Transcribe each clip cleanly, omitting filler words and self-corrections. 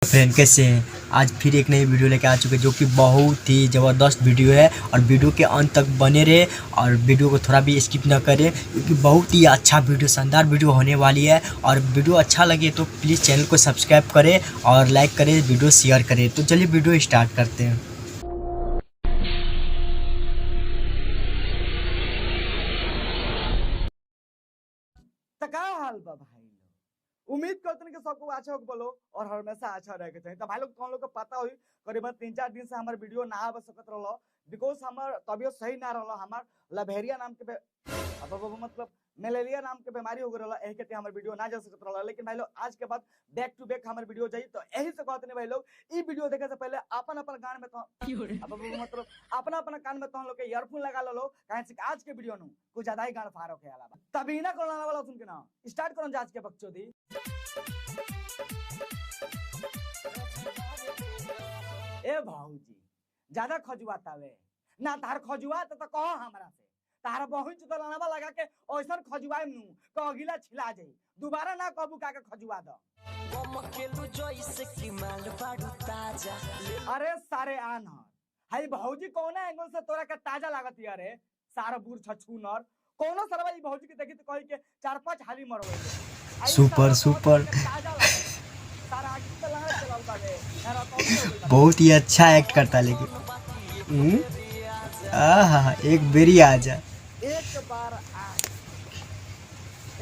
Friend कैसे हैं? आज फिर एक नई वीडियो लेके आ चुके हैं जो कि बहुत ही ज़बरदस्त वीडियो है और वीडियो के अंत तक बने रहे और वीडियो को थोड़ा भी स्किप ना करें क्योंकि बहुत ही अच्छा वीडियो शानदार वीडियो होने वाली है। और वीडियो अच्छा लगे तो प्लीज़ चैनल को सब्सक्राइब करें और लाइक करें, वीडियो शेयर करें। तो चलिए वीडियो स्टार्ट करते हैं। तो का हाल बा भाई लोग? उम्मीद करते हैं कि सबको अच्छा हो बोलो और हमेशा अच्छा रहे के चाहिए। तो भाई लोग तुम लोग को पता हुई करीबन 3-4 दिन से हमारे वीडियो ना आ सकत रहलो बिकॉज हमार तबियत सही ना रहलो। हमार लभेरिया नाम के मतलब मलेरिया नाम के बीमारी हो गई एही के हमारे वीडियो ना जा सकत रहलो। लेकिन भाई लोग आज के बाद बैक टू बैक हमारे वीडियो जाई तो यही से कहते नहीं भाई लोग ई वीडियो देखे से पहले अपन अपन कान में तो मतलब अपना अपना कान में तुम लोग के ईयरफोन लगा लो काहे से आज के वीडियो नु कुछ ज्यादा ही गान फारो के अलावा तभी ना कोरोना वाला सुन के ना स्टार्ट करो आज के बकचोदी। ए भाऊजी ज्यादा खजुआतावे ना तार खजुआत तो कहो हमरा से तार बहुत तो लनावा लगा के ओइसन खजुआई नु को अगिला छिला जाई दोबारा ना कहबू का के खजुआ द अरे सारे आन हाई भाऊजी कौन एंगल से तोरा के ताजा लागत यारे सारा बूढ़ छछूनर कोनो सरवा ई भाऊजी के देखी तो कहि के 4-5 हाली मरवे सुपर सुपर बहुत ही अच्छा एक्ट करता लेकिन एक बेरी आ जा एक बार आ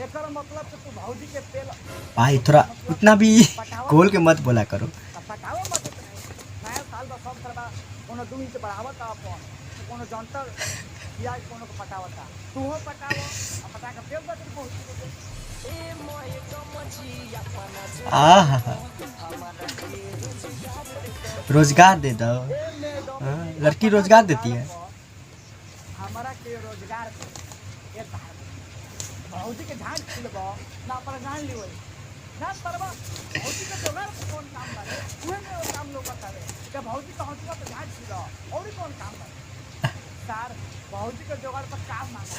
एकर मतलब कि तू भौजी के तेल भाई थोड़ा उतना भी खोल के मत बोला करो। पटाओ मत नया साल बा सब तरह कोनो 2 इंच बढ़ावत अपन कोनो जंतर या कोनो को पटावता तू हो पटाओ आ पटा के तेल बचत भौजी के ए मोए कमजी अपना रोजगार दे दो। लड़की रोजगार देती है हमारा के रोजगार ये भौजी के झांक छिलबो ना पर जान लियो ना तरबा भौजी के जोगार कौन काम करे उहे में काम लोग बतावे के भौजी का हौसला पे झांक छिलो और कौन काम करे सर भौजी के जोगार पर काम मांगो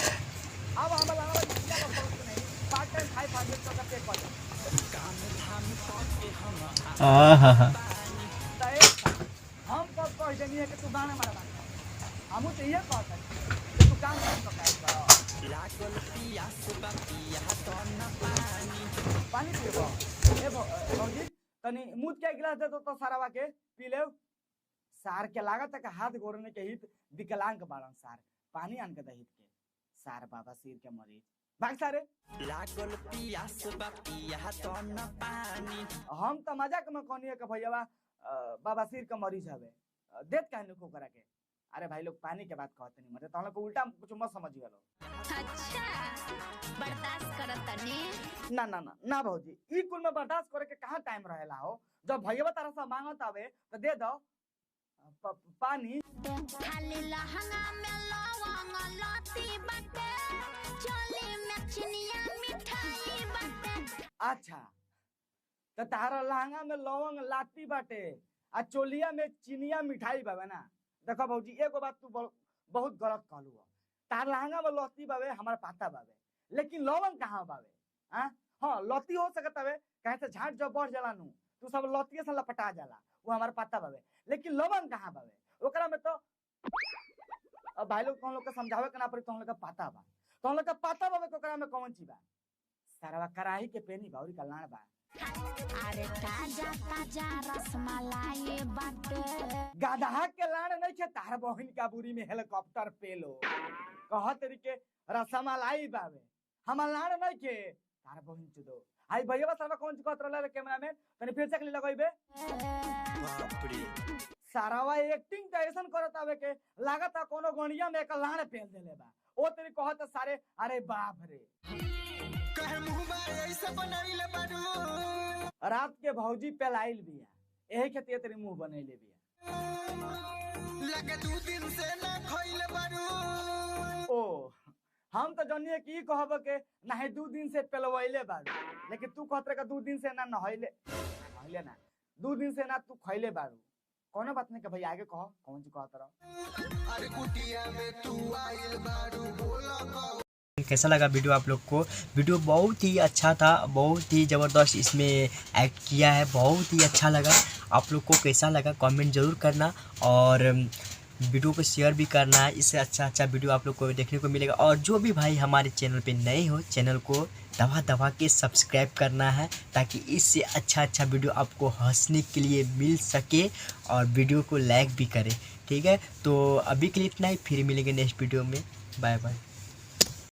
अब हम लगा इसका बहुत नहीं पार्ट टाइम 500 का पे कर काम धाम के हम हम कब कह देनी है कि तू गाना मारा हम तो ये कह सकते तू काम कर सकता है लागल पियास बापिया तो न पानी पीबो ए भौजी तनी मूत के गिलास दे तो सारावा के पी ले सार के लागत है हाथ गोरने के हित विकलांग बाड़न सार पानी आन के दहित के सार बाबा सिर के मरीज भाग सारे लागल पियास बापिया तो न पानी हम तो मजाक में कहनी है कि भैया बाबा सिर का मरीज हवे देत काहे को करा के अरे भाई लोग पानी के बात कहते नहीं मतलब तुम लोग को उल्टा कुछ मत समझिए लो। अच्छा बर्दाश्त करत तनी ना ना ना ना भौजी ई कुल में बर्दाश्त करे के कहां टाइम रहेला हो जब भैया तारा से मांगत आवे तो दे दो पानी खाली लहंगा में लवंग लती बाटे चोली में चिनिया मिठाई बाटे। अच्छा तो तारा लहंगा में लवंग लाती बाटे आ चोलिया में चिनिया मिठाई बावे ना देखो भौजी एगो बात तू बहुत गलत कहलू तार लहंगा में लती बावे हमारा पाता बावे लेकिन लवंग कहाँ बावे हाँ लती हो सकता है कहीं से झाट जब बढ़ जाला नू तू सब लतिये से लपटा जाला वो हमारा पाता बावे लेकिन लवंग कहाँ बावे ओकरा में तो अब भाई लोग तुम लोग के समझावे के ना पड़ी तुम लोग का पाता बा तुम लोग का पाता बावे ओकरा में कौन चीज बा सारा कराही के पेनी बाउरी का लाण बा अरे ताजा ताजा रसमलाई बाटे गधा के लाड़ नहीं के तार बहन का बुरी में हेलीकॉप्टर पेलो कह तरीके रसमलाई बावे हमार लाड़ नहीं के तार बहन चुदो आई भैया सारा कौन कहत रहले कैमरा में तनी फिर से लगइबे बाप रे सारावा एक्टिंग तो ऐसन करत आवे के लागत कोनो गणिया में एक लाड़ पेल देले बा ओ तेरी कहत सारे अरे बाप रे कहे मुंह ऐसे बनाइले बारू रात के भौजी पेलाइल बिया एही खेती तेरी मुंह बनैले बिया लगे 2 दिन से ना खइले बारू ओ हम तो जानिए की कहब के नाही 2 दिन से पेलवैले बारू लेकिन तू कहत रे का 2 दिन से ना नहैले ना 2 दिन से ना तू खइले बारू कोनो बात नहीं के भाई आगे कहो कौन सी कहत रहो अरे कुटिया में तू आइल बारू बोला कैसा लगा वीडियो आप लोग को। वीडियो बहुत ही अच्छा था, बहुत ही ज़बरदस्त इसमें एक्ट किया है, बहुत ही अच्छा लगा। आप लोग को कैसा लगा कमेंट ज़रूर करना और वीडियो को शेयर भी करना है। इससे अच्छा वीडियो आप लोग को देखने को मिलेगा। और जो भी भाई हमारे चैनल पे नए हो, चैनल को दबा के सब्सक्राइब करना है, ताकि इससे अच्छा वीडियो आपको हंसने के लिए मिल सके और वीडियो को लाइक भी करें। ठीक है, तो अभी के लिए इतना ही, फिर मिलेंगे नेक्स्ट वीडियो में। Bye by.